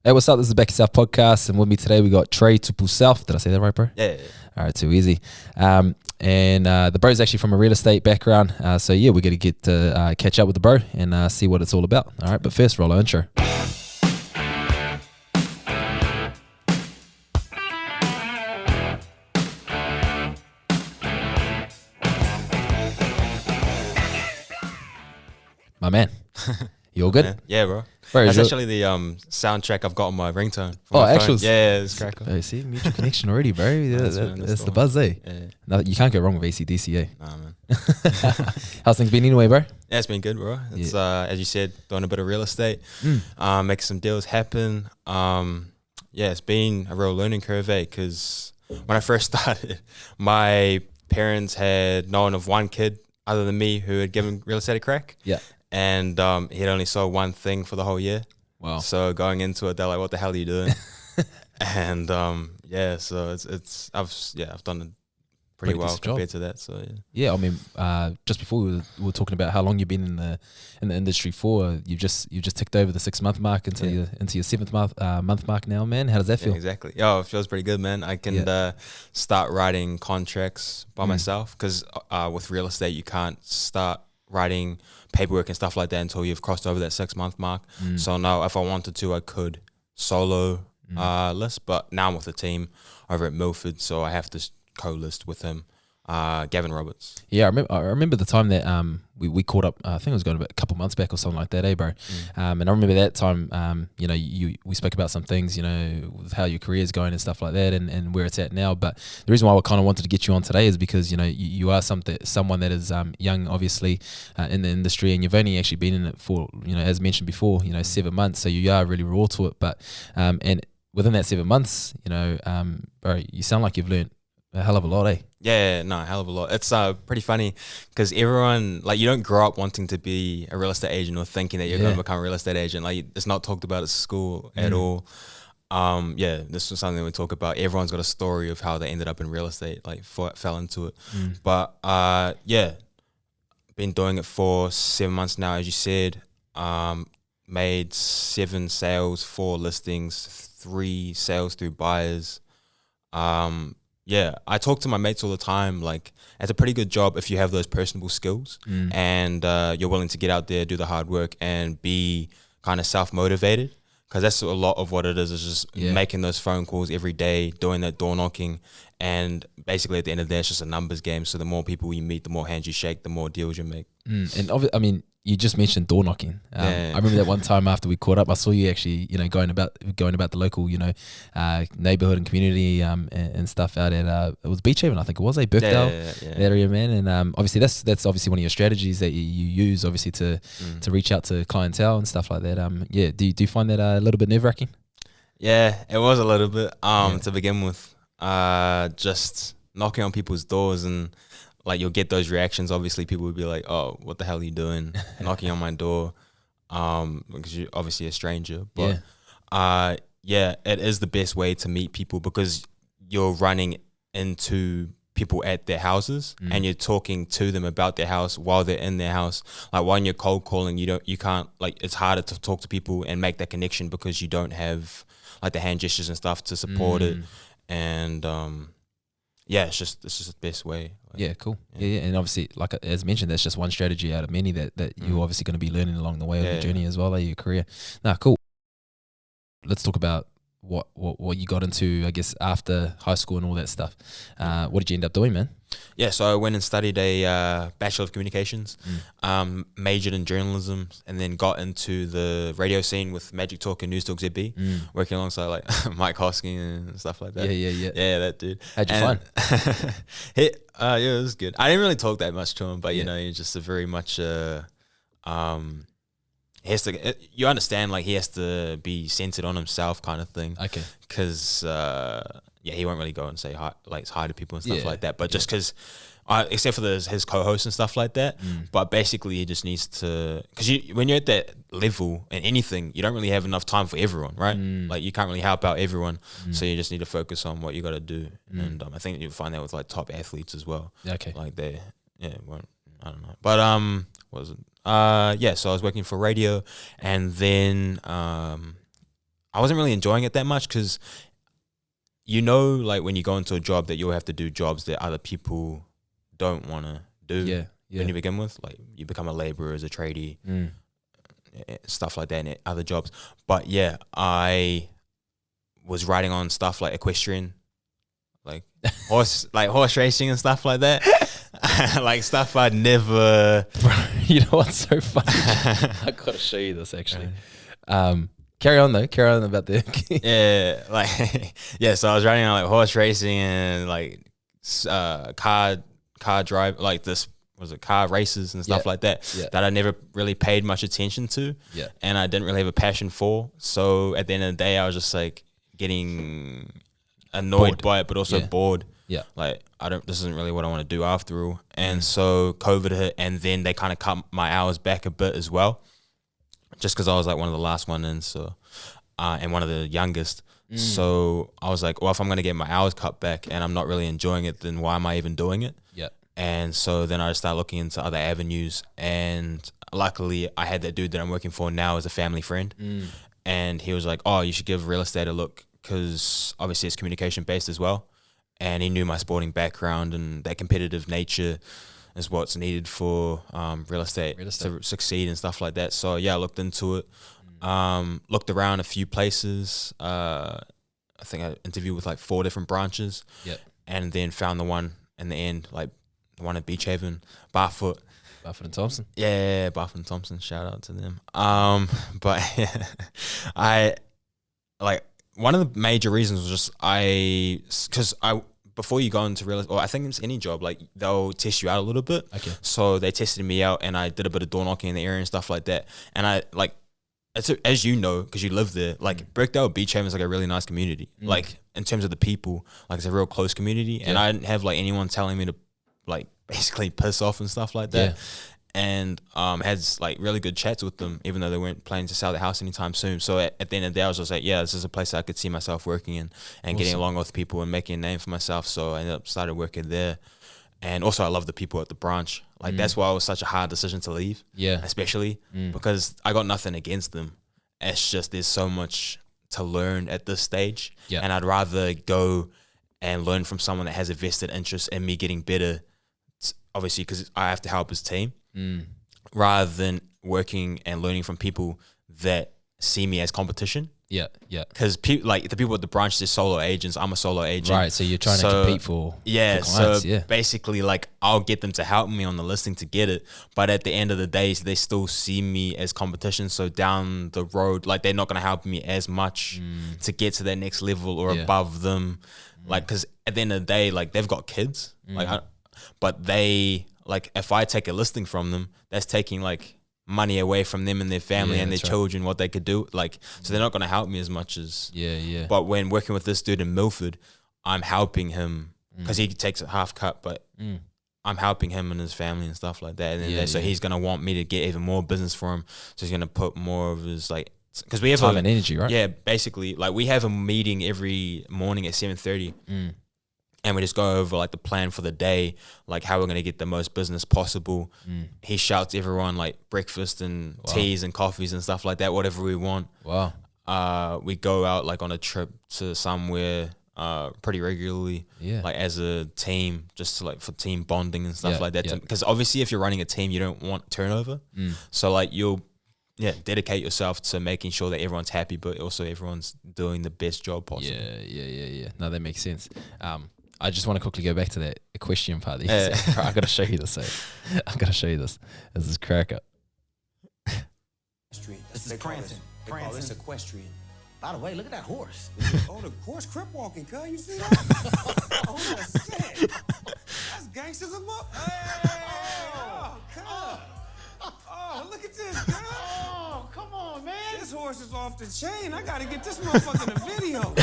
Hey, what's up? This is the American Samoan podcast, and with me today we got Trey Tupu-South. Did I say that right, bro? Yeah. All right, too easy. And the bro's actually from a real estate background, so yeah, we're gonna get to catch up with the bro and see what it's all about. All right, but first, roll our intro. My man, you all good? Man. Yeah, bro. Bro, That's actually the soundtrack I've got on my ringtone. Oh, my actual? phone. Yeah, it's crackle. Hey, see, mutual connection already, bro. Yeah, Nice, man, that's the buzz, eh? Yeah. No, you can't go wrong with AC/DC, eh? Nah, man. How's things been anyway, bro? Yeah, it's been good, bro. It's as you said, doing a bit of real estate, making some deals happen. Yeah, it's been a real learning curve, eh? Because when I first started, my parents had known of one kid other than me who had given real estate a crack. Yeah. And he'd only sold one thing for the whole year. Wow. So going into it, they're like, "What the hell are you doing?" And yeah, so I've done it pretty well compared to that. So yeah, I mean, just before we were talking about how long you've been in the industry for, you just ticked over the 6-month mark into your 7th month mark now, man. How does that feel? Yeah, exactly. Oh, it feels pretty good, man. I can start writing contracts by myself because with real estate, you can't start writing paperwork and stuff like that until you've crossed over that 6-month mark. So now if I wanted to, I could solo list, but now I'm with a team over at Milford, so I have to co-list with him, Gavin Roberts. Yeah, I remember the time that we caught up. I think it was going about a couple months back or something like that, eh, bro? And I remember that time, we spoke about some things, with how your career is going and stuff like that, and where it's at now. But the reason why I kind of wanted to get you on today is because you are someone that is young, obviously, in the industry, and you've only actually been in it for as mentioned before, 7 months. So you are really raw to it, but and within that 7 months, bro, you sound like you've learned a hell of a lot, eh? Yeah, no, a hell of a lot. It's pretty funny because everyone, like, you don't grow up wanting to be a real estate agent or thinking that you're going to become a real estate agent. Like, it's not talked about at school at all. This was something we talk about. Everyone's got a story of how they ended up in real estate, like, fell into it. But, been doing it for 7 months now, as you said. Made 7 sales, 4 listings, 3 sales through buyers. Yeah, I talk to my mates all the time. Like, it's a pretty good job if you have those personable skills and you're willing to get out there, do the hard work, and be kind of self-motivated. Because that's a lot of what it is just making those phone calls every day, doing that door knocking. And basically at the end of the day, it's just a numbers game. So the more people you meet, the more hands you shake, the more deals you make. And I mean, you just mentioned door knocking. I remember that one time after we caught up, I saw you actually, going about the local, neighborhood and community and stuff out at it was Beachhaven, I think it was, Birkdale area, man. And obviously that's obviously one of your strategies that you use, obviously to reach out to clientele and stuff like that. Do you find that a little bit nerve wracking? Yeah, it was a little bit to begin with. Just knocking on people's doors and. Like, you'll get those reactions. Obviously, people would be like, "Oh, what the hell are you doing? Knocking on my door?" Because you're obviously a stranger. But it is the best way to meet people because you're running into people at their houses and you're talking to them about their house while they're in their house. Like, when you're cold calling, you can't, like, it's harder to talk to people and make that connection because you don't have like the hand gestures and stuff to support it. And it's just the best way. Yeah, cool. Yeah, and obviously, like as mentioned, that's just one strategy out of many that you're obviously going to be learning along the way of your journey as well, like your career. Nah, cool. Let's talk about what you got into, I guess, after high school and all that stuff. What did you end up doing, man? Yeah, so I went and studied a Bachelor of Communications, majored in journalism, and then got into the radio scene with Magic Talk and Newstalk ZB, working alongside like Mike Hosking and stuff like that. Yeah, that dude. How'd you find? It was good. I didn't really talk that much to him, but he's just a very much he has to. You understand, like, he has to be centered on himself, kind of thing. Okay. Because he won't really go and say hi to people and stuff like that. But just because, except for his co-hosts and stuff like that. But basically, he just needs to, because when you're at that level in anything, you don't really have enough time for everyone, right? Like, you can't really help out everyone, so you just need to focus on what you got to do. And I think you'll find that with like top athletes as well. Okay. Like I don't know. But what was it? So I was working for radio, and then I wasn't really enjoying it that much because, like when you go into a job that you'll have to do jobs that other people don't want to do. Yeah. When you begin with, like you become a laborer as a tradie, stuff like that, and other jobs. But yeah, I was riding on stuff like equestrian, like horse racing and stuff like that. Like stuff I'd never. Bro, you know what's so funny? I gotta show you this actually. Carry on about the So I was riding on like horse racing and like car drive, like this was it car races and stuff like that that I never really paid much attention to, and I didn't really have a passion for. So at the end of the day, I was just like getting annoyed by it, but also bored. Yeah, like this isn't really what I want to do after all. And so COVID hit, and then they kind of cut my hours back a bit as well, just because I was like one of the last one in, so and one of the youngest. So I was like, well, if I'm going to get my hours cut back and I'm not really enjoying it, then why am I even doing it? Yeah. And so then I just started looking into other avenues, and luckily I had that dude that I'm working for now as a family friend, and he was like, oh, you should give real estate a look, because obviously it's communication based as well, and he knew my sporting background and that competitive nature is what's needed for real estate to succeed and stuff like that. So yeah, I looked into it, looked around a few places. I think I interviewed with like 4 different branches, and then found the one in the end, like the one at Beach Haven, Barfoot and Thompson. Yeah, Barfoot and Thompson. Shout out to them. But yeah, I like one of the major reasons was just because before you go into real estate, or I think it's any job, like they'll test you out a little bit. Okay. So they tested me out, and I did a bit of door knocking in the area and stuff like that. And I like, as you know, because you live there, like Birkdale Beach Haven is like a really nice community. Like in terms of the people, like it's a real close community. And I didn't have like anyone telling me to like basically piss off and stuff like that. And had like really good chats with them, even though they weren't planning to sell the house anytime soon. So at the end of the day, I was just like, yeah, this is a place that I could see myself working in and getting along with people and making a name for myself. So I ended up started working there. And also I love the people at the branch. Like that's why it was such a hard decision to leave. Yeah. Especially because I got nothing against them. It's just there's so much to learn at this stage. Yeah. And I'd rather go and learn from someone that has a vested interest in me getting better, obviously because I have to help his team, rather than working and learning from people that see me as competition. Yeah, yeah. Because like the people at the branch, they're solo agents. I'm a solo agent. Right, so you're trying to compete for clients, basically like I'll get them to help me on the listing to get it. But at the end of the day, they still see me as competition. So down the road, like they're not going to help me as much to get to that next level or above them. Like, because at the end of the day, like they've got kids. But they, like if I take a listing from them, that's taking like money away from them and their family and their children, what they could do. Like, so they're not going to help me as much as. But when working with this dude in Milford, I'm helping him because he takes a half cut, but I'm helping him and his family and stuff like that. And so he's going to want me to get even more business for him. So he's going to put more of his like, because we have time and energy, right? Yeah, basically, like we have a meeting every morning at 7:30. And we just go over like the plan for the day, like how we're going to get the most business possible. He shouts everyone like breakfast and teas and coffees and stuff like that, whatever we want. Wow. We go out like on a trip to somewhere pretty regularly, like as a team, just to, like for team bonding and stuff like that. Because obviously if you're running a team, you don't want turnover. So like you'll dedicate yourself to making sure that everyone's happy, but also everyone's doing the best job possible. Yeah. No, that makes sense. I just want to quickly go back to that equestrian part that you said. I got to show you this. I got to show you this. This is cracker. This is prancing. They call this equestrian. By the way, look at that horse. Oh, the horse crip walking, cuz. You see that? Oh, that's sick. That's gangsters of Hey! Oh, cuz. Oh, look at this, cuz. Oh, come on, man. This horse is off the chain. I got to get this motherfucker in a video.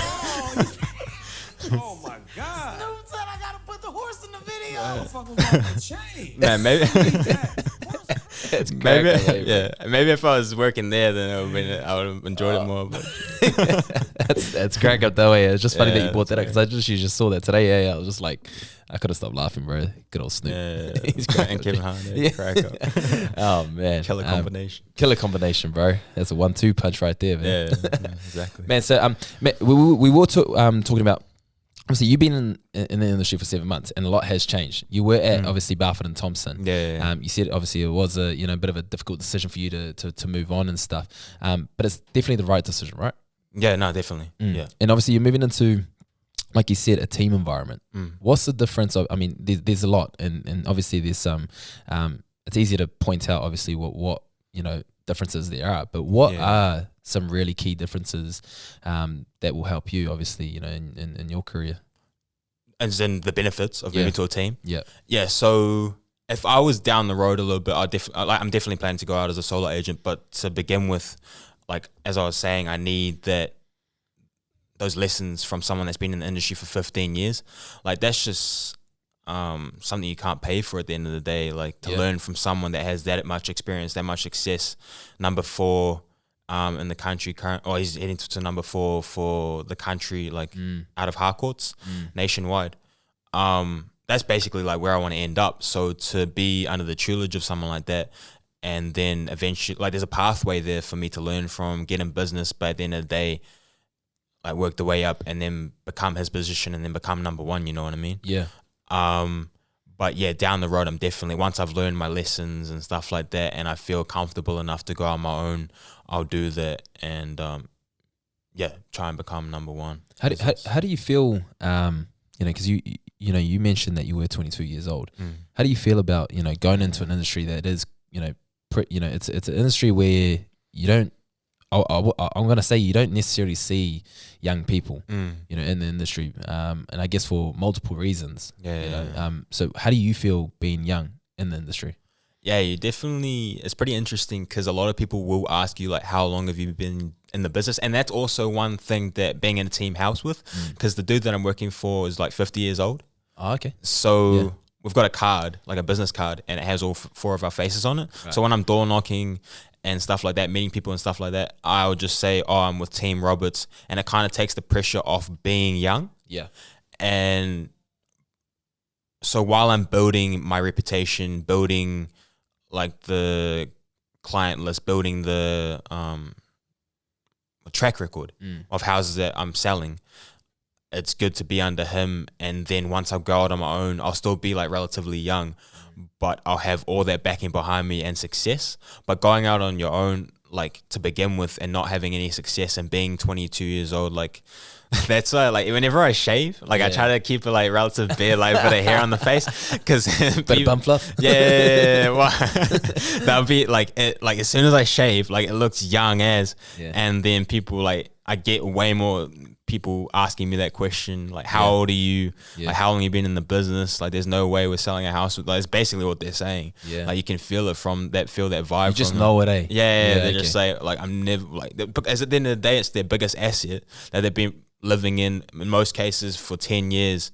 Oh my God! Snoop said I gotta put the horse in the video. Motherfucker off the chain. Man, maybe. That's maybe, crack, yeah. Maybe if I was working there, then I would have enjoyed it more. But that's crack up though. Yeah, it's just funny that you Yeah, brought that up that's because you just saw that today. Yeah, I was just like, I could have stopped laughing, bro. Good old Snoop. yeah, He's crack. and Kevin Hart, Yeah. crack up. Oh man, Killer combination. killer combination, bro. That's a 1-2 punch right there, man. Yeah, exactly. Man, so we were talking about. Obviously, you've been in the industry for 7 months, and a lot has changed. You were at obviously Balfour and Thompson. Yeah. You said obviously it was a bit of a difficult decision for you to move on and stuff. But it's definitely the right decision, right? Yeah, no, definitely. Yeah. And obviously you're moving into, like you said, a team environment. What's the difference of? I mean, there's a lot, and obviously there's some. It's easier to point out obviously what differences there are, but what are some really key differences that will help you obviously in your career? And then the benefits of moving to a team. Yeah. So if I was down the road a little bit, I'm definitely planning to go out as a solo agent. But to begin with, like as I was saying, I need those lessons from someone that's been in the industry for 15 years. Like that's just something you can't pay for at the end of the day. Like to learn from someone that has that much experience, that much success. Number 4 in the country, or he's heading to number 4 for the country, like out of Harcourts, nationwide. That's basically like where I want to end up. So to be under the tutelage of someone like that, and then eventually, like there's a pathway there for me to learn from, get in business, but at the end of the day, like work the way up and then become his position and then become number 1. You know what I mean? Yeah. But yeah, down the road, I'm definitely, once I've learned my lessons and stuff like that, and I feel comfortable enough to go on my own, I'll do that and try and become number 1. How do you feel? Because you mentioned that you were 22 years old. How do you feel about going into an industry that is it's an industry where you don't. I'm gonna say you don't necessarily see young people, in the industry, and I guess for multiple reasons. So how do you feel being young in the industry? Yeah, you definitely. It's pretty interesting because a lot of people will ask you like, how long have you been in the business? And that's also one thing that being in a team helps with, because the dude that I'm working for is like 50 years old. Oh, okay. So we've got a card, like a business card, and it has all 4 of our faces on it. Right. So when I'm door knocking and stuff like that, meeting people and stuff like that, I'll just say, oh, I'm with Team Roberts, and it kind of takes the pressure off being young. Yeah. And so while I'm building my reputation, building like the client list, building the track record of houses that I'm selling, it's good to be under him. And then once I go out on my own, I'll still be like relatively young, but I'll have all that backing behind me and success. But going out on your own, like to begin with, and not having any success and being 22 years old, like that's why, like whenever I shave, like I try to keep it like relative bare, like a bit of hair on the face, because bit of bum fluff. Well, that'll be like it. Like as soon as I shave, like it looks young as, and then people like I get way more people asking me that question, like how old are you, like how long have you been in the business, like there's no way we're selling a house. Like it's basically what they're saying. Like you can feel it from that, feel that vibe. You just know it, eh? They just say like I'm never like, because at the end of the day, it's their biggest asset that they've been living in most cases for 10 years.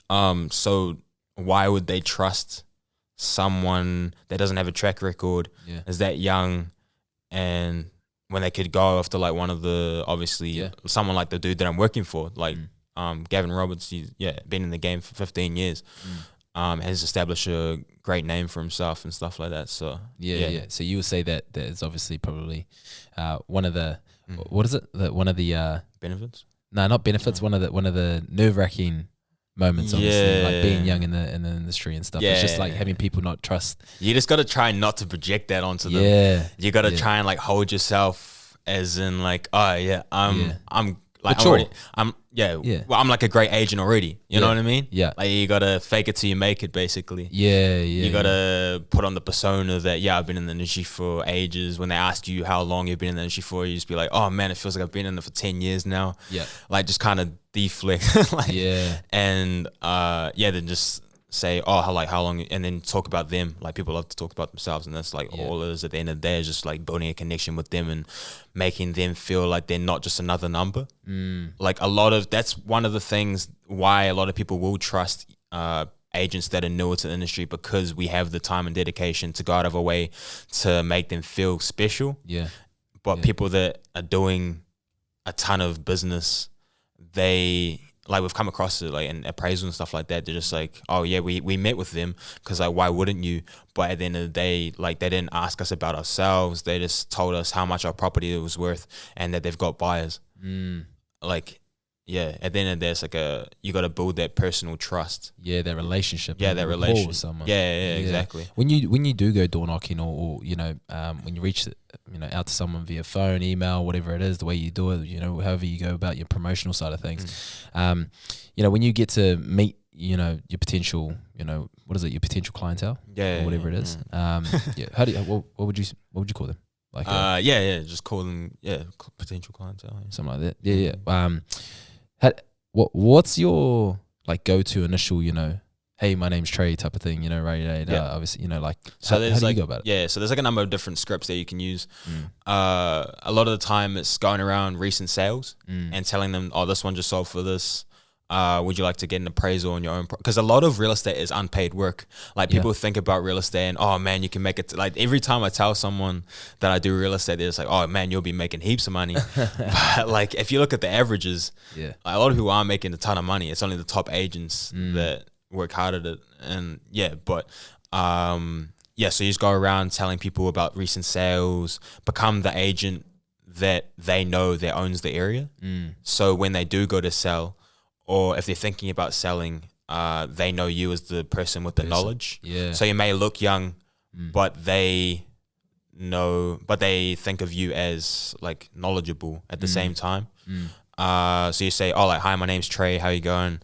So why would they trust someone that doesn't have a track record, is that young, and when they could go after like one of the, obviously someone like the dude that I'm working for, like Gavin Roberts, he's been in the game for 15 years, has established a great name for himself and stuff like that. So So you would say that is obviously probably one of the what is it? One of the benefits? No, not benefits. One of the nerve-wracking moments, obviously, like being young in the industry and stuff. It's just like having people not trust. You just got to try not to project that onto them. You got to try and like hold yourself as in like, I'm like mature. Well, I'm like a great agent already. You know what I mean? Yeah. Like you gotta fake it till you make it, basically. You gotta put on the persona that I've been in the industry for ages. When they ask you how long you've been in the industry for, you just be like, oh man, it feels like I've been in it for 10 years now. Like just kind of deflect. And then just say, how long, and then talk about them. Like people love to talk about themselves, and that's like all it is at the end of the day, is just like building a connection with them and making them feel like they're not just another number. Like that's one of the things why a lot of people will trust agents that are newer to the industry because we have the time and dedication to go out of our way to make them feel special. Yeah. But people that are doing a ton of business, they like we've come across it like in appraisal and stuff like that. They're just like, oh yeah, we met with them because like why wouldn't you? But at the end of the day, like they didn't ask us about ourselves. They just told us how much our property was worth and that they've got buyers. Like, yeah, at the end of the day, it's like you got to build that personal trust. Yeah, that relationship. Yeah, that relationship with someone. Yeah, exactly. When you do go door knocking or you know when you reach out to someone via phone, email, whatever it is, the way you do it, you know, however you go about your promotional side of things, you know, when you get to meet, you know, your potential, you know, what is it, your potential clientele, or whatever it is. Yeah, how do you what would you call them? Like just call them potential clientele, something like that. Yeah. What's your like go-to initial, you know, hey, my name's Trey type of thing, you know, right? Obviously, you know, like so how do you go about it? Yeah, so there's like a number of different scripts that you can use. A lot of the time it's going around recent sales and telling them, oh, this one just sold for this. Would you like to get an appraisal on your own? Because a lot of real estate is unpaid work. Like people think about real estate and, oh man, you can make it. Like every time I tell someone that I do real estate, they're just like, oh man, you'll be making heaps of money. But like if you look at the averages, like, a lot of people aren't making a ton of money. It's only the top agents that work hard at it. And so you just go around telling people about recent sales, become the agent that they know that owns the area. So when they do go to sell, or if they're thinking about selling, they know you as the person with the knowledge. Yeah. So you may look young, but they think of you as like knowledgeable at the same time. So you say, oh, like, hi, my name's Trey. How you going?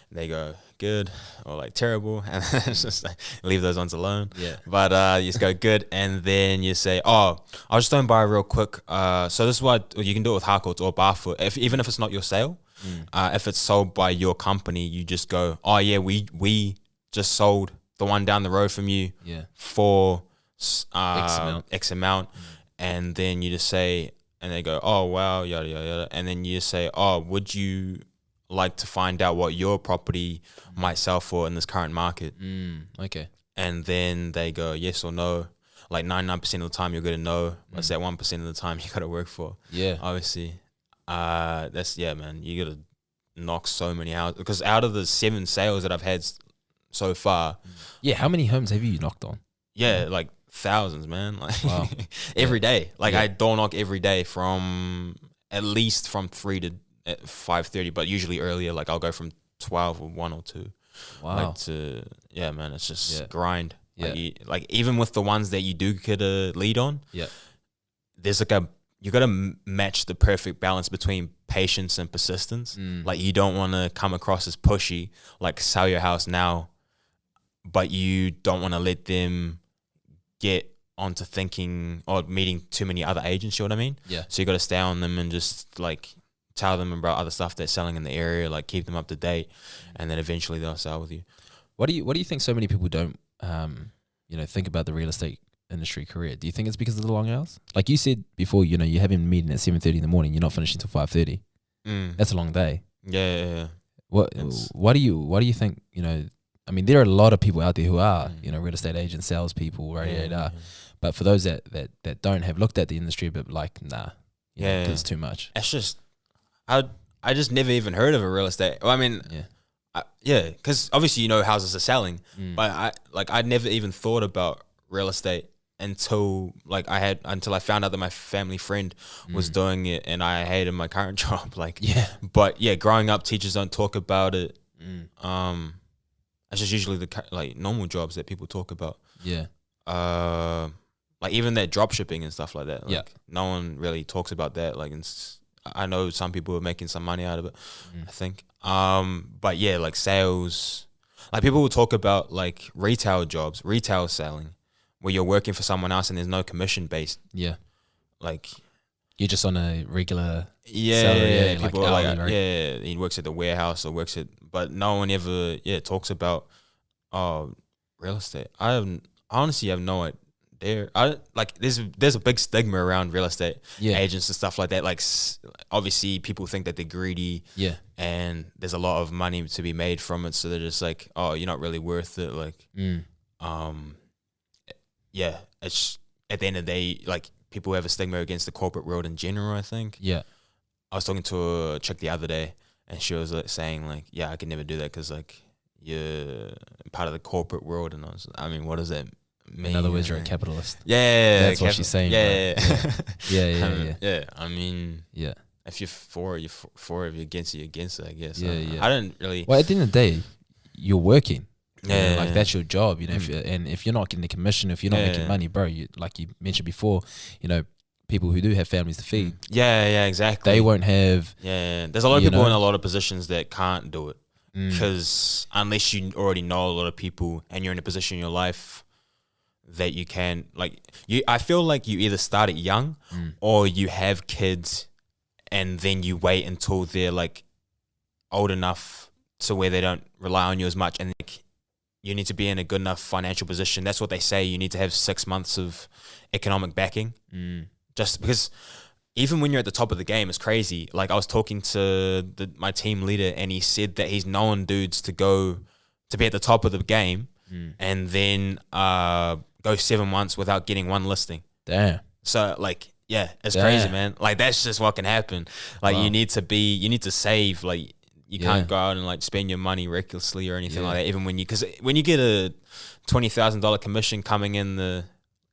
And they go, good, or like terrible, and it's just like leave those ones alone. Yeah. But you just go good, and then you say, oh, I'll just stone by real quick. So this is what you can do it with Harcourts or Barefoot, even if it's not your sale. If it's sold by your company, you just go, oh yeah, we just sold the one down the road from you for X amount. And then you just say, and they go, oh wow, yada yada yada, and then you say, oh, would you like to find out what your property might sell for in this current market? Okay. And then they go yes or no. Like 99% of the time you're gonna know. What's that 1% of the time you gotta work for? Yeah, obviously. That's man, you gotta knock so many houses, because out of the 7 sales that I've had so far, how many homes have you knocked on? Like thousands, man. Like every day. Like I door knock every day from at least from 3 to 5:30, but usually earlier. Like I'll go from 12 or 1 or 2. Wow. Like to man, it's just grind. Like even with the ones that you do get a lead on, there's like you got to match the perfect balance between patience and persistence. Like you don't want to come across as pushy, like sell your house now, but you don't want to let them get onto thinking or meeting too many other agents. You know what I mean? Yeah. So you got to stay on them and just like tell them about other stuff they're selling in the area, like keep them up to date, and then eventually they'll sell with you. What do you think so many people don't think about the real estate industry career? Do you think it's because of the long hours? Like you said before, you know, you're having a meeting at 7:30 in the morning, you're not finishing till 5:30. That's a long day. Yeah. Why do you think, you know, I mean, there are a lot of people out there who are, you know, real estate agents, salespeople, but for those that don't have looked at the industry, but like, nah, because it's too much. It's just, I just never even heard of a real estate. Well, I mean, because obviously you know houses are selling, but I'd never even thought about real estate until I found out that my family friend was doing it, and I hated my current job. But growing up, teachers don't talk about it. It's just usually the normal jobs that people talk about. Like even that drop shipping and stuff like that. No one really talks about that. Like, I know some people are making some money out of it, I think. But like sales, like people will talk about like retail jobs, retail selling, where you're working for someone else and there's no commission based. Yeah. Like you're just on a regular salary. People are like, he works at the warehouse or but no one ever talks about real estate. I honestly have no there's a big stigma around real estate Yeah. agents and stuff like that. Like obviously people think that they're greedy. Yeah. And there's a lot of money to be made from it, so they're just like, oh, you're not really worth it. Like, yeah, it's at the end of the day, like people have a stigma against the corporate world in general, I think. Yeah. I was talking to a chick the other day, and she was like saying like, yeah, I could never do that because like you're part of the corporate world, and I mean, what does that mean? In other words, you're a capitalist. Yeah, That's what she's saying. Yeah, Yeah. yeah. I mean, Yeah. if you're for it, you're for it. If you're against it, you're against it, I guess. Yeah. I didn't really. Well, at the end of the day, you're working. You know, Yeah. like that's your job, you know. If you're not getting the commission, if you're not making money, bro, you like you mentioned before, you know, people who do have families to feed, Yeah, exactly. they won't have. Yeah, there's a lot of You people know? in a lot of positions that can't do it because unless you already know a lot of people and you're in a position in your life that you can, like, I feel like you either start it young or you have kids and then you wait until they're like old enough to where they don't rely on you as much, and like, you need to be in a good enough financial position. That's what they say. You need to have 6 months of economic backing. Just because even when you're at the top of the game, it's crazy. Like I was talking to my team leader, and he said that he's known dudes to be at the top of the game and then go 7 months without getting one listing. Damn. So like, yeah, it's Damn. crazy, man. Like that's just what can happen. Like you need to save. Like you can't go out and like spend your money recklessly or anything like that. Even because when you get a $20,000 commission coming in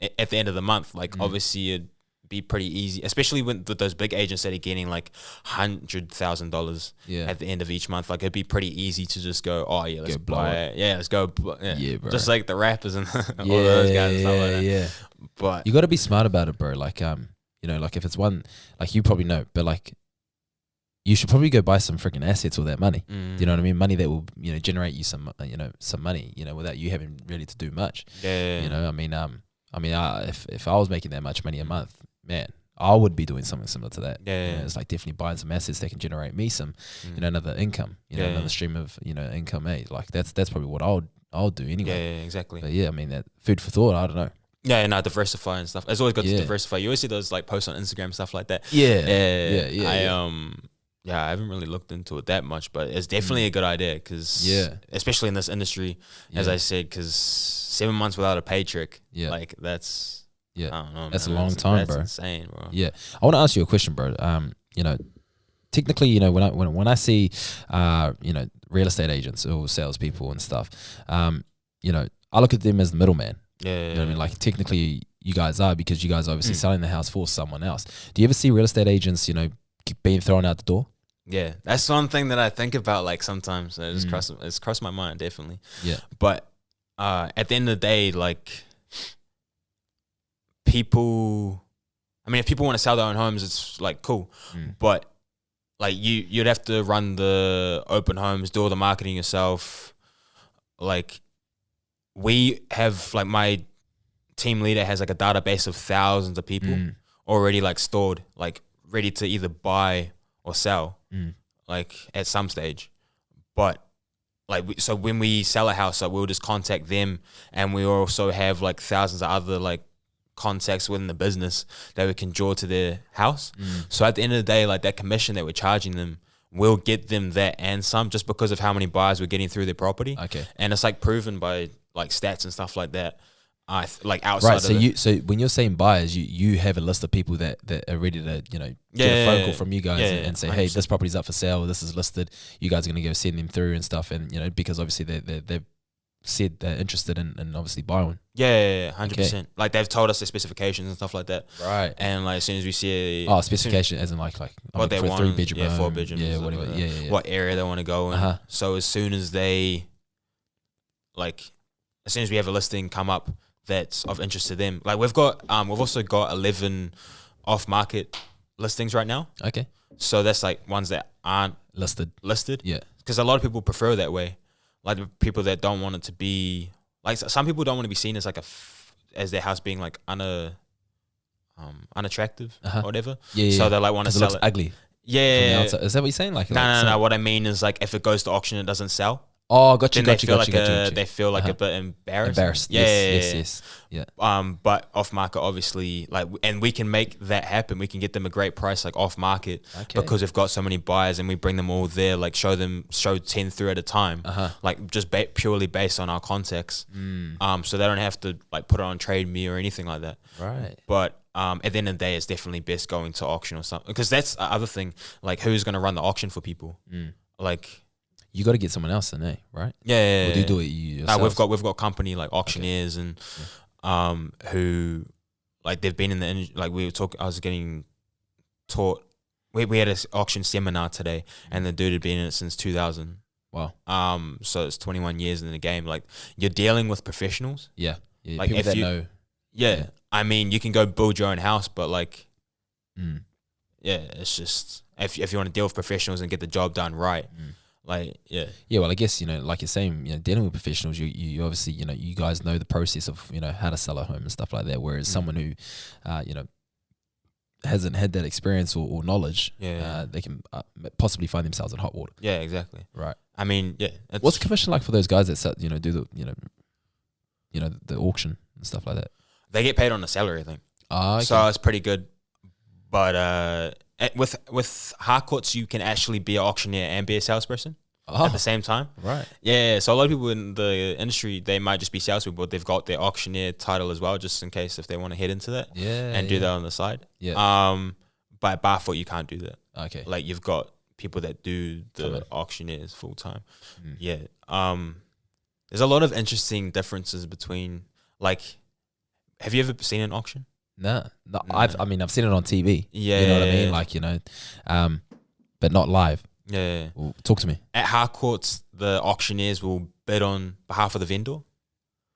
at the end of the month, like obviously it'd be pretty easy, especially with those big agents that are getting like $100,000 at the end of each month. Like it'd be pretty easy to just go, oh yeah, let's buy it. Yeah, let's go. Yeah, bro. Just like the rappers and all those guys and stuff like that. Yeah. But You got to be smart about it, bro. Like you know, like if it's one, like you probably know, but like you should probably go buy some freaking assets with that money. Do you know what I mean? Money that will, you know, generate you some money, you know, without you having really to do much. Yeah. You know, I mean, if I was making that much money a month, man, I would be doing something similar to that. Yeah. You know, it's like definitely buying some assets that can generate me some, you know, another income, you know, another stream of, you know, income. Like that's probably what I'll do anyway. Yeah, exactly. But yeah, I mean, that food for thought. I don't know. Yeah, no, diversify and stuff. It's always good to diversify. You always see those like posts on Instagram, stuff like that. I haven't really looked into it that much, but it's definitely a good idea because, especially in this industry, as I said, because 7 months without a paycheck, like that's, I don't know, that's man. a long time, that's bro. Insane, bro. Yeah, I want to ask you a question, bro. You know, technically, you know, when I see, you know, real estate agents or salespeople and stuff, you know, I look at them as the middleman. Yeah, You know what I mean? Like technically you guys are, because you guys are obviously selling the house for someone else. Do you ever see real estate agents, you know, being thrown out the door? Yeah, that's one thing that I think about. Like sometimes it's crossed my mind, definitely. Yeah. But at the end of the day, like people, I mean, if people want to sell their own homes, it's like cool. But like you'd have to run the open homes, do all the marketing yourself. Like we have, like my team leader has like a database of thousands of people already like stored, like ready to either buy or sell, like at some stage. But like, so when we sell a house, like we'll just contact them, and we also have like thousands of other like contacts within the business that we can draw to their house. So at the end of the day, like that commission that we're charging them will get them that and some, just because of how many buyers we're getting through their property. Okay. And it's like proven by like stats and stuff like that. Like outside Right, so when you're saying buyers, you have a list of people that are ready to, you know, get a phone call from you guys and say, hey, 100%. this property's up for sale, this is listed, you guys are going to go send them through and stuff, and, you know, because obviously they've said they're interested in obviously buying. Yeah, 100%. Like they've told us the specifications and stuff like that. Right. And like as soon as we see specification as in like what they want, 3-bedroom home, 4 bedrooms, yeah, whatever, yeah. what area they want to go in. So as soon as they, like, as soon as we have a listing come up that's of interest to them, like we've also got 11 off market listings right now. Okay. So that's like ones that aren't Listed. Yeah. Because a lot of people prefer that way. Like the people that don't want it to be, like some people don't want to be seen as like as their house being like unattractive or whatever. Yeah. So they like want to sell it ugly. Yeah. From the outside. Is that what you're saying? Like, no. What I mean is like if it goes to auction, it doesn't sell. Oh, got you, then got you, got you, got you. they feel like a bit embarrassed. Embarrassed. Yes. Yeah. But off market, obviously, like, and we can make that happen. We can get them a great price, like off market, because we've got so many buyers, and we bring them all there, like show 10 through at a time, like just purely based on our context. So they don't have to like put it on Trade Me or anything like that. Right. But at the end of the day, it's definitely best going to auction or something, because that's the other thing. Like, who's going to run the auction for people? Like, you got to get someone else in there, right? Yeah. Or do you do it yourselves? We've got company like auctioneers and who, like, they've been in the industry. Like, I was getting taught. We had an auction seminar today, and the dude had been in it since 2000. Wow. So it's 21 years in the game. Like, you're dealing with professionals. Yeah. Like, people if that you know. Yeah. I mean, you can go build your own house, but like, it's just if you want to deal with professionals and get the job done right. Like, yeah. Well, I guess, like you're saying, dealing with professionals, you obviously, you guys know the process of, how to sell a home and stuff like that. Whereas someone who, hasn't had that experience or knowledge, they can possibly find themselves in hot water. Yeah, exactly. Right. I mean, yeah. What's the commission like for those guys that do the, the auction and stuff like that? They get paid on the salary, I think. Okay. So it's pretty good. But with Harcourts, you can actually be an auctioneer and be a salesperson at the same time. Right. Yeah. So a lot of people in the industry, they might just be salespeople, but they've got their auctioneer title as well, just in case if they want to head into that. And do that on the side. Yeah. But at Barfoot, you can't do that. Okay. Like, you've got people that do the auctioneers full time. Yeah. There's a lot of interesting differences between, like, have you ever seen an auction? No. I've seen it on TV. Yeah. You know what I mean? Like, but not live. Yeah. Well, talk to me. At Harcourts, the auctioneers will bid on behalf of the vendor.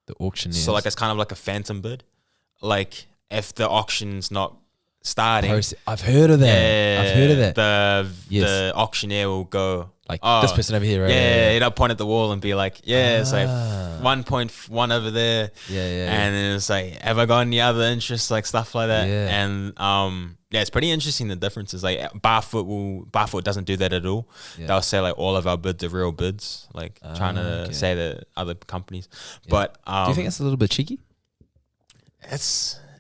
The auctioneers. So, like, it's kind of like a phantom bid. Like, if the auction's not starting. I've heard of that. Yeah, I've heard of that. The auctioneer will go, like, this person over here, right? Yeah, he'll point at the wall and be like, it's like 1.1 over there. Yeah. And then it's like, have I got any other interests, like stuff like that? Yeah. And it's pretty interesting, the differences. Like, Barfoot doesn't do that at all. Yeah. They'll say like all of our bids are real bids, like trying to say that other companies. Yeah. But do you think that's a little bit cheeky?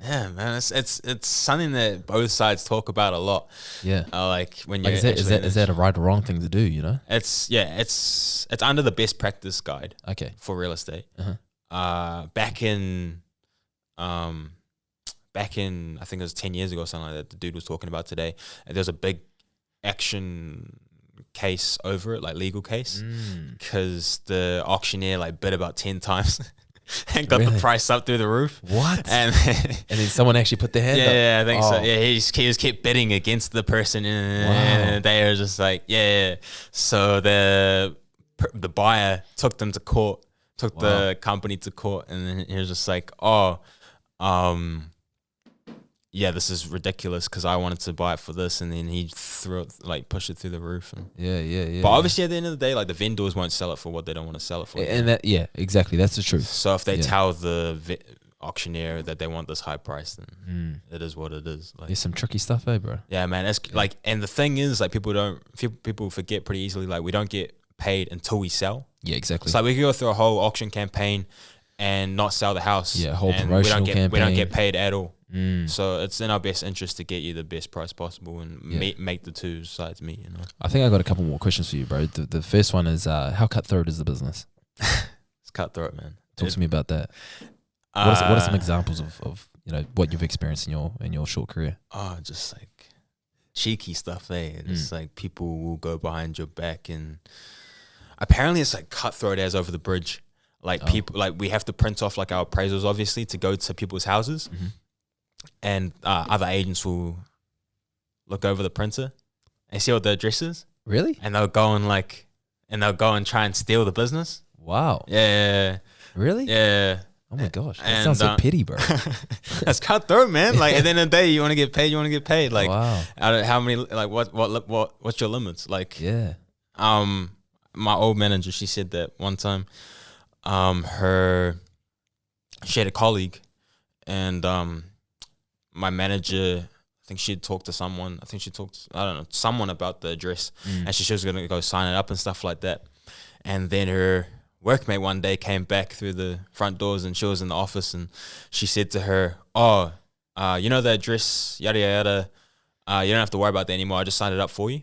Man, it's something that both sides talk about a lot. Yeah. Like, when you're is that a right or wrong thing to do? It's under the best practice guide. Okay. For real estate. Back in I think it was 10 years ago or something like that, the dude was talking about today. There's a big action case over it, like legal case, because the auctioneer like bid about 10 times. And got the price up through the roof. What? And then someone actually put their hand up? Yeah, I think so. Yeah, he just kept bidding against the person. And they were just like, yeah. So the buyer took them to court, took the company to court. And then he was just like, this is ridiculous because I wanted to buy it for this. And then he pushed it through the roof. And Yeah. But obviously at the end of the day, like, the vendors won't sell it for what they don't want to sell it for. And that, exactly. That's the truth. So if they tell the auctioneer that they want this high price, then it is what it is. Like, there's some tricky stuff, bro. Yeah, man. It's like, and the thing is, like, people forget pretty easily, like, we don't get paid until we sell. Yeah, exactly. It's like we can go through a whole auction campaign and not sell the house. Yeah, whole and promotional campaign. We don't get paid at all. So it's in our best interest to get you the best price possible and make the two sides meet. I think I got a couple more questions for you, bro. The first one is, how cutthroat is the business? It's cutthroat, man. Talk to me about that. What are some examples of what you've experienced in your short career? Just like cheeky stuff, It's like people will go behind your back, and apparently it's like cutthroat as over the bridge. Like, people, like, we have to print off like our appraisals, obviously, to go to people's houses. And other agents will look over the printer and see what the address is. Really? And they'll go and try and steal the business. Wow. Yeah. Really? Yeah. Oh my gosh. That sounds so petty, bro. That's cutthroat, man. Like, at the end of the day, you want to get paid. Like, wow. Out of how many, like, what's your limits? Like, yeah. My old manager, she said that one time, she had a colleague, and my manager, I think she'd talked to someone. I think she talked, someone about the address, and she was going to go sign it up and stuff like that. And then her workmate one day came back through the front doors, and she was in the office, and she said to her, "Oh, you know the address, yada yada. You don't have to worry about that anymore. I just signed it up for you."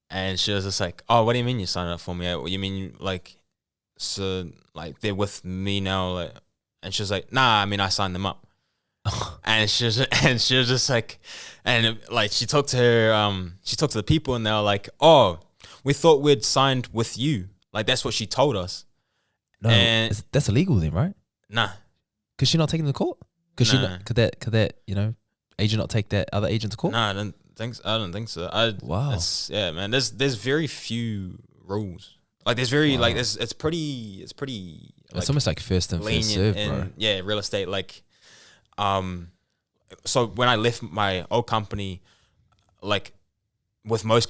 And she was just like, "Oh, what do you mean you signed it up for me? You mean like, so like they're with me now?" Like, and she was like, "Nah, I mean I signed them up." And she was just like, and like she talked to the people, and they were like, "Oh, we thought we'd signed with you." Like that's what she told us. No, And that's illegal then, right? nah, Because she's not taking them to court. Because Nah. could that agent not take that other agent to court? nah, I don't think so. Wow. Yeah, man. There's very few rules. Like there's very like it's pretty. It's almost like first and first serve, bro. Yeah, real estate. Like, so when I left my old company, like with most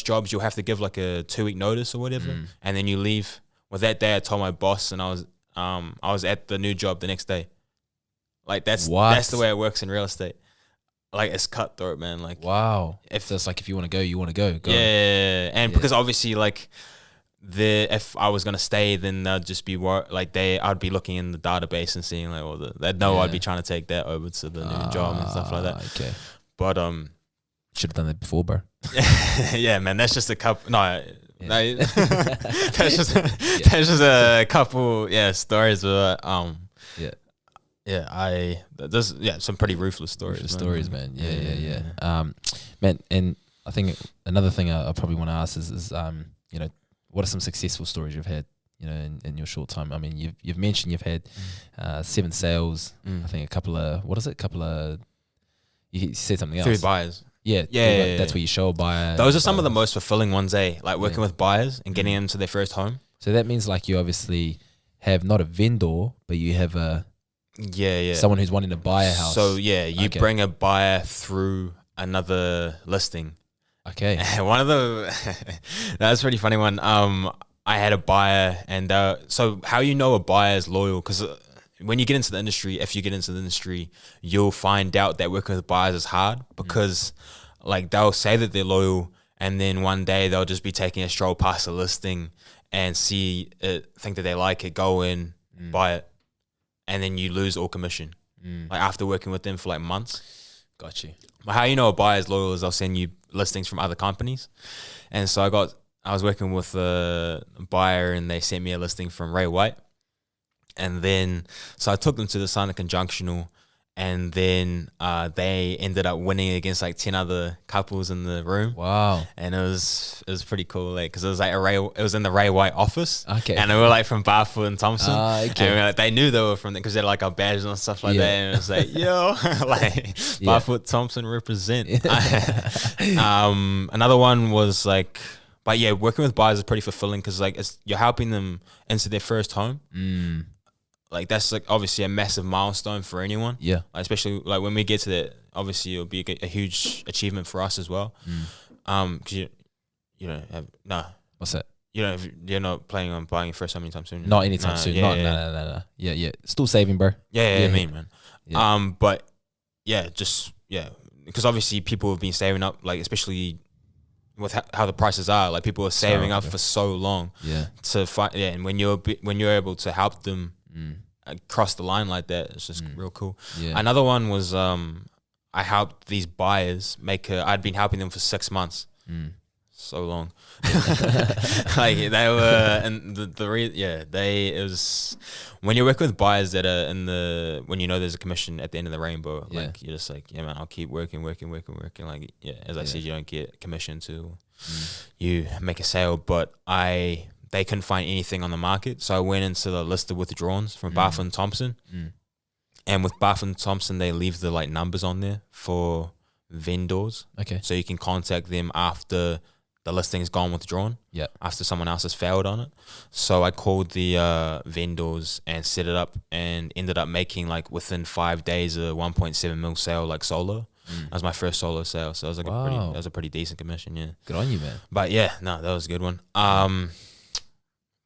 jobs, you'll have to give like a 2-week notice or whatever, and then you leave. Well, that day I told my boss, and I was at the new job the next day. Like that's the way it works in real estate. Like it's cutthroat, man. Like Wow. So it's like if you want to go, you want to go. yeah, and because obviously like if I was gonna stay, then they'd just be I'd be looking in the database and seeing like all they'd know I'd be trying to take that over to the new job and stuff like that. Okay. But Should have done that before, bro. yeah, man, that's just a couple. No, that's just a couple. Yeah, stories. But there's some pretty ruthless stories. Man. Yeah. Man, and I think another thing I probably want to ask is what are some successful stories you've had, in your short time? I mean, you've mentioned you've had 7 sales. I think a couple of you said something else. 3 buyers. Yeah. That's where you show a buyer. Those are some of the most fulfilling ones, like working with buyers and getting them to their first home. So that means like you obviously have not a vendor, but you have someone who's wanting to buy a house. So you bring a buyer through another listing. Okay. One of that was a pretty funny one. I had a buyer, and so how you know a buyer is loyal, because when you get into the industry, if you get into the industry, you'll find out that working with buyers is hard, because like they'll say that they're loyal, and then one day they'll just be taking a stroll past a listing and see it, think that they like it, go in, buy it, and then you lose all commission. Like after working with them for like months. Got you. But how you know a buyer is loyal is they'll send you listings from other companies. And so I was working with a buyer, and they sent me a listing from Ray White. And then, so I took them to the sign of conjunctional, and then they ended up winning against like 10 other couples in the room. Wow. And it was pretty cool, like, because it was like it was in the Ray White office. Okay. And they were like from Barfoot and Thompson. Okay. And we were like, they knew they were from there because they had like our badges and stuff like that. And it was like, yo, like Barfoot Thompson represent. Another one was like, but yeah, working with buyers is pretty fulfilling, because like you're helping them into their first home. Like that's like obviously a massive milestone for anyone. Yeah. Like, especially like when we get to that, obviously it'll be a huge achievement for us as well. Because you don't have What's that? You're not planning on buying your first home anytime soon. Not anytime soon. No. Yeah. Still saving, bro. Yeah, I mean, man. Yeah. But because obviously people have been saving up, like especially with how the prices are, like people are saving up for so long. Yeah. To fight. Yeah, and when you're able to help them cross the line like that, it's just real cool. Yeah. Another one was I helped these buyers I'd been helping them for 6 months. So long. Like they were, and it was when you work with buyers that are when there's a commission at the end of the rainbow, like you're just like, yeah man, I'll keep working. Like as I said, you don't get commission till you make a sale, but they couldn't find anything on the market, so I went into the list of withdrawals from Barfoot and Thompson, and with Barfoot and Thompson they leave the like numbers on there for vendors. Okay, so you can contact them after the listing's gone withdrawn. Yeah, after someone else has failed on it. So I called the vendors and set it up, and ended up making like within 5 days a 1.7 mil sale, like solo. That was my first solo sale, so it was like a pretty decent commission. Yeah, good on you, man. But yeah, no, that was a good one.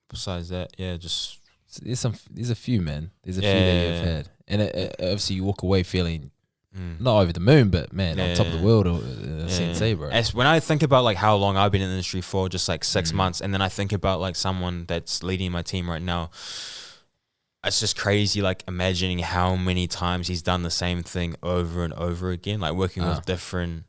Besides that, just there's a few, man. There's a few that you've had, and obviously you walk away feeling not over the moon, but man, on top of the world, or sensei, bro. As when I think about like how long I've been in the industry for, just like 6 months, and then I think about like someone that's leading my team right now, it's just crazy, like imagining how many times he's done the same thing over and over again, like working with different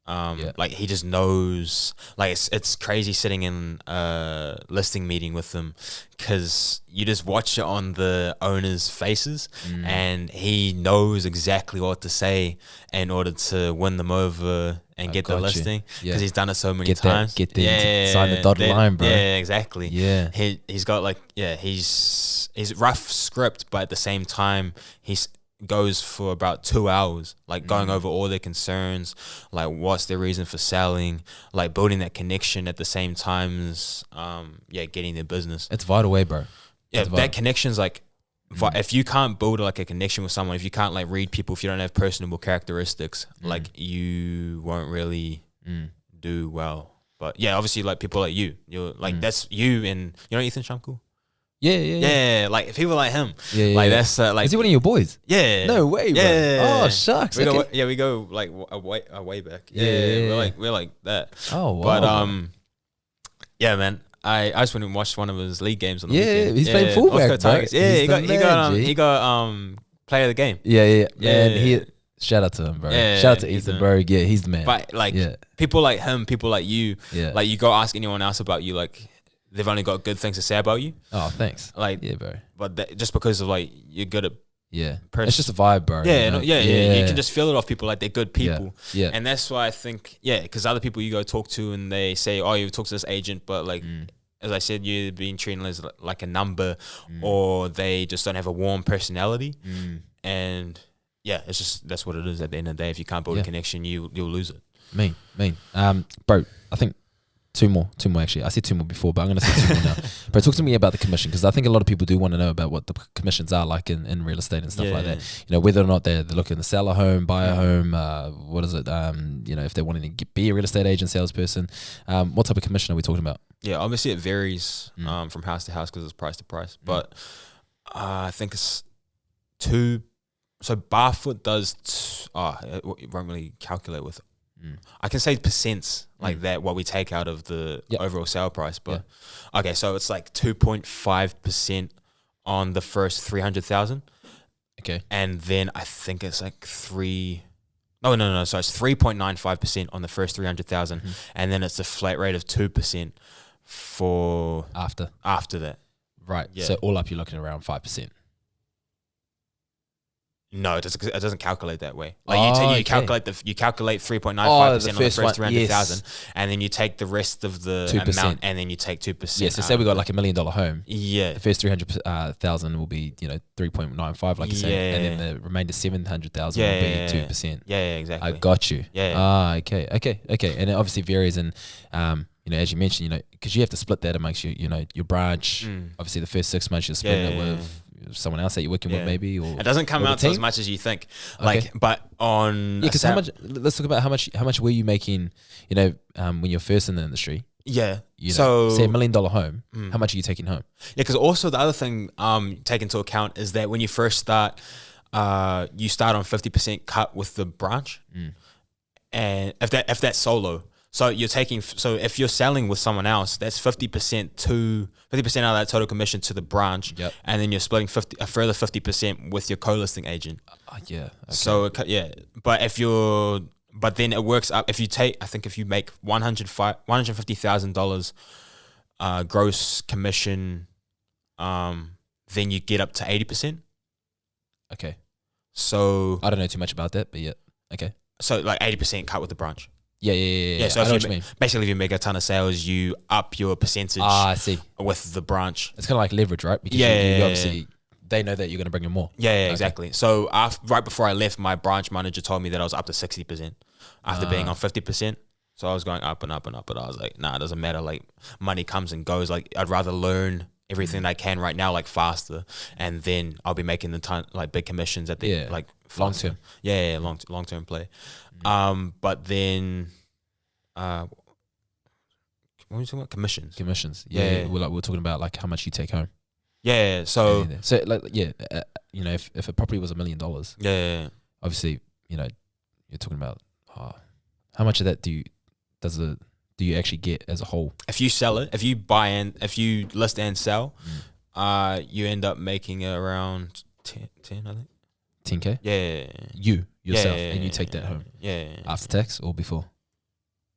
like he just knows, like it's crazy sitting in a listing meeting with them, because you just watch it on the owners' faces, and he knows exactly what to say in order to win them over and get the listing, because he's done it so many times. Get them to sign the dotted line, bro. Yeah, exactly. Yeah, he's got like he's rough script, but at the same time he's goes for about 2 hours, like going over all their concerns, like what's their reason for selling, like building that connection at the same time as getting their business. It's vital way, bro. Yeah, that connection's like if you can't build like a connection with someone, if you can't like read people, if you don't have personable characteristics, like you won't really do well. But yeah, obviously like people like you're like that's you, and you know Ethan Shumkle? Yeah, like people like him. Like that's like. Is he one of your boys? Yeah. No way, bro. Oh shucks. We go like a way back. Yeah. We're like that. Oh wow. But yeah, man. I just went and watched one of his league games on the weekend. He's playing fullback, bro. Yeah, he got player of the game. Yeah. Man, shout out to him, bro. Shout out to Ethan, bro. Yeah, he's the man. But like people like him, people like you, like you go ask anyone else about you, like they've only got good things to say about you. Oh, thanks. Like, yeah, bro. But just because of like you're good at it's just a vibe, bro. Yeah, you can just feel it off people, like they're good people. Yeah. And that's why I think because other people you go talk to and they say, oh, you talk to this agent, but like as I said, you're being treated as like a number, or they just don't have a warm personality. And it's just that's what it is. At the end of the day, if you can't build a connection, you'll lose it. Mean. Bro, I think two more actually. I said two more before, but I'm going to say two more now. But talk to me about the commission, because I think a lot of people do want to know about what the commissions are like in real estate and stuff like that. You know, whether or not they're looking to sell a home, buy a home, what is it? You know, if they're wanting to be a real estate agent, salesperson, what type of commission are we talking about? Yeah, obviously it varies from house to house because it's price to price. But I think it's two. So Barfoot does. It won't really calculate with. I can say percents like that, what we take out of the overall sale price. But okay, so it's like 2.5% on the first 300,000. Okay, and then I think it's like No. So it's 3.95% on the first 300,000, and then it's a flat rate of 2% for after that. Right. Yeah. So all up, you're looking around 5%. No, it doesn't calculate that way. Like you calculate 3.95% on the first 300,000, and then you take the rest of the 2%. Amount, and then you take 2%. Yeah, so say we got like $1 million home. Yeah, the first 300,000 will be 3.95, like you said, and then the remainder 700,000 will be 2%. Yeah, exactly. I got you. Yeah. Okay, and it obviously varies in. As you mentioned, because you have to split that amongst your branch. Obviously, the first 6 months you're splitting it with someone else that you're working with, maybe, or it doesn't come out to as much as you think. But on because how much? Let's talk about how much were you making? When you're first in the industry. Yeah. So say $1 million home. How much are you taking home? Yeah, because also the other thing take into account is that when you first start, you start on 50% cut with the branch, and if that's solo. So you're taking. So if you're selling with someone else, that's 50% out of that total commission to the branch, and then you're splitting a further 50% with your co-listing agent. Okay. So but then it works up. If you make $150,000 gross commission, then you get up to 80%. Okay. So I don't know too much about that, but yeah. Okay. So like 80% cut with the branch. Yeah. So basically, if you make a ton of sales, you up your percentage. I see. With the branch, it's kind of like leverage, right? Because you obviously they know that you're going to bring in more. Yeah, exactly. So right before I left, my branch manager told me that I was up to 60% after being on 50%. So I was going up and up and up, but I was like, nah, it doesn't matter. Like money comes and goes. Like I'd rather learn everything I can right now, like faster, and then I'll be making big commissions at the long term. Yeah, long term play. But then, what were you talking about? Commissions. Yeah. We're talking about like how much you take home. Yeah. So if a property was $1 million, obviously, you know, you're talking about how much of that do you actually get as a whole? If you sell it, if you list and sell, you end up making around 10 I think. 10K? Yeah. You yourself, Yeah, and you take that home. Yeah. After tax or before?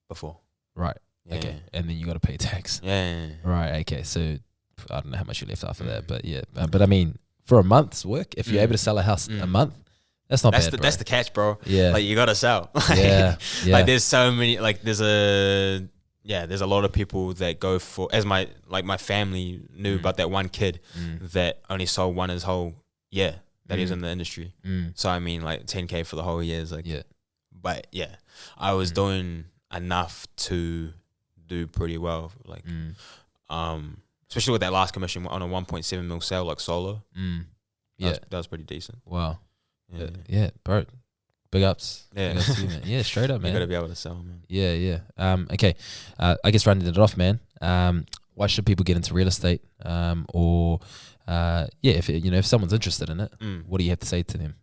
Before. Right. Yeah. Okay. And then you got to pay tax. Yeah. Right. Okay. So I don't know how much you left after that, but yeah. But I mean, for a month's work, if you're able to sell a house a month, that's not bad. That's the catch, bro. Yeah. Like you gotta sell. Yeah. Like there's so many. Like there's a lot of people that go for, as my family knew about that one kid that only sold one his whole year that he was in the industry. So I mean, like 10K for the whole year is like, but yeah, I was doing enough to do pretty well. Like, especially with that last commission on a 1.7 mil sale, like solo. That was pretty decent. Wow. Yeah, bro. Big ups. Yeah. Big ups to you, man. Yeah, straight up, man. You gotta be able to sell, man. Yeah. Okay. I guess rounding it off, man. Why should people get into real estate? If someone's interested in it, what do you have to say to them?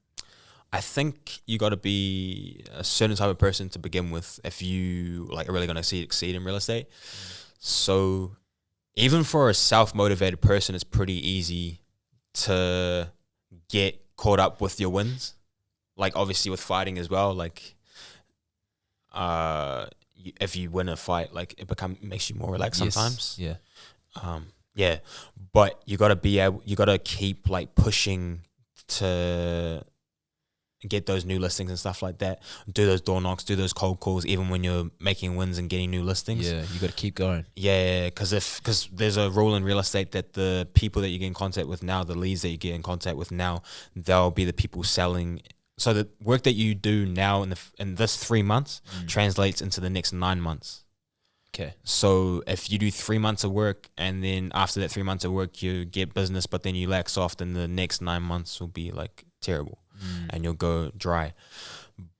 I think you got to be a certain type of person to begin with if you like are really going to succeed in real estate. So even for a self-motivated person, it's pretty easy to get caught up with your wins. Like obviously with fighting as well, like if you win a fight, like it makes you more relaxed sometimes. Yeah. But you got to keep like pushing to get those new listings and stuff like that. Do those door knocks, do those cold calls, even when you're making wins and getting new listings. Yeah, you got to keep going. Yeah, because there's a rule in real estate that the people that you get in contact with now, the leads that you get in contact with now, they'll be the people selling. So the work that you do now in this 3 months translates into the next 9 months. Okay. So if you do 3 months of work and then after that 3 months of work you get business, but then you lax off, then the next 9 months will be like terrible. And you'll go dry.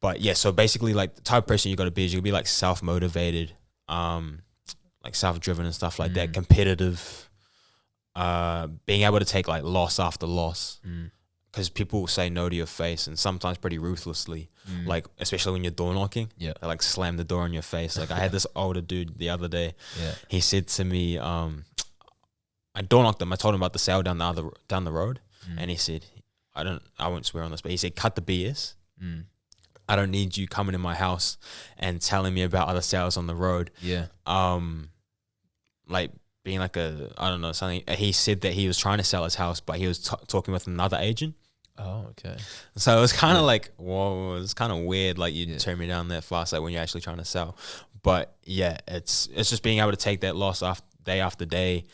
But yeah, so basically like the type of person you got to be is you'll be like self-motivated, like self-driven and stuff like that, competitive, being able to take like loss after loss, because people will say no to your face and sometimes pretty ruthlessly, like especially when you're door knocking, they like slam the door in your face. Like I had this older dude the other day, he said to me, I door knocked him, I told him about the sale down the road, and he said, I won't swear on this, but he said, cut the BS. I don't need you coming in my house and telling me about other sales on the road. Yeah. Like being like something. He said that he was trying to sell his house, but he was talking with another agent. Oh, okay. So it was kind of like, whoa, it's kind of weird. Like you turn me down that fast, like when you're actually trying to sell. But yeah, it's just being able to take that loss day after day.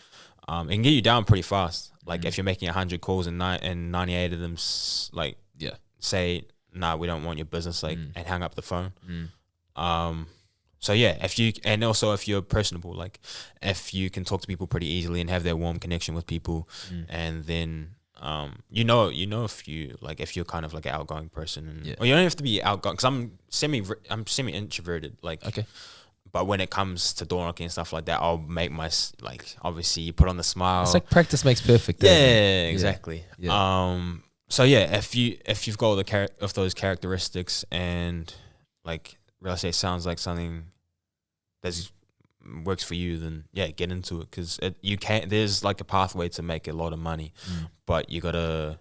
It can get you down pretty fast. Like if you're making 100 calls and 98 of them say, nah, we don't want your business, like, and hang up the phone. So yeah, if you're personable, like if you can talk to people pretty easily and have that warm connection with people, and then you know if you're kind of like an outgoing person, and or you don't have to be outgoing, because I'm semi introverted, like okay. But when it comes to door knocking and stuff like that, I'll make obviously you put on the smile. It's like practice makes perfect. Yeah, exactly. Yeah. So yeah, if you've got all of those characteristics, and like real estate sounds like something that works for you, then yeah, get into it, because there's like a pathway to make a lot of money, but you gotta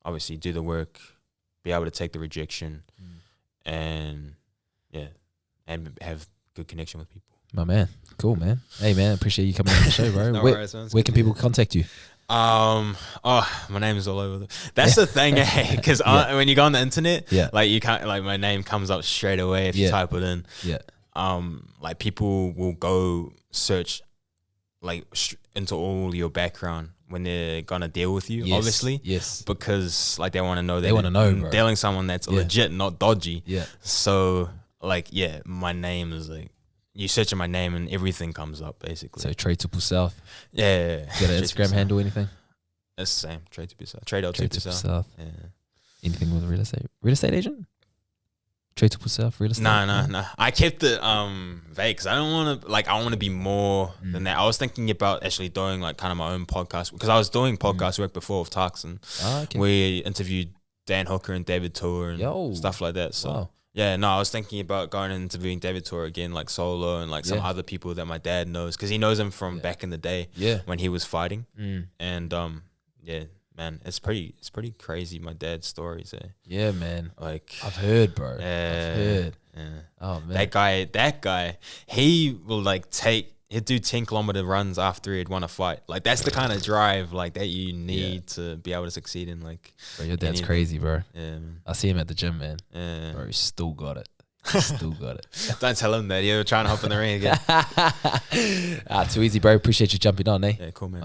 obviously do the work, be able to take the rejection, and have good connection with people. My man, cool, man. Hey man, appreciate you coming on the show, bro. Where can people contact you? My name is all over. That's the thing, because when you go on the internet, like you can't, like my name comes up straight away if you type it in. Like people will go search like into all your background when they're gonna deal with you, obviously. Yes. Because like they want to know that bro. Dealing someone that's legit, not dodgy. Yeah. So like my name is like, you search my name and everything comes up basically. So Trey Tupu-South. Yeah. Got an Instagram handle, anything? It's the same. Trey Tupu-South. Trey Tupu-South. Yeah. Anything with real estate? Real estate agent? Trey Tupu-South, real estate? No. I kept it vague because I don't want to, I want to be more than that. I was thinking about actually doing like kind of my own podcast, because I was doing podcast work before with Tarks, and we interviewed Dan Hooker and David Tour and stuff like that. So yeah, no, I was thinking about going and interviewing David Tour again, like solo, and like some other people that my dad knows, because he knows him from back in the day when he was fighting. And yeah, man, it's pretty crazy, my dad's stories. Yeah, man. Like, I've heard, bro. I've Yeah, heard. yeah. Oh man. That guy, he will like he'd do 10-kilometer runs after he'd won a fight. Like, that's the kind of drive like that you need to be able to succeed in. Like, Bro, your dad's crazy, bro. yeah, man. I see him at the gym, man. Yeah. Bro, he's still got it. Still got it. Don't tell him that. You're trying to hop in the ring again. Too easy, bro. Appreciate you jumping on, eh? Yeah, cool, man.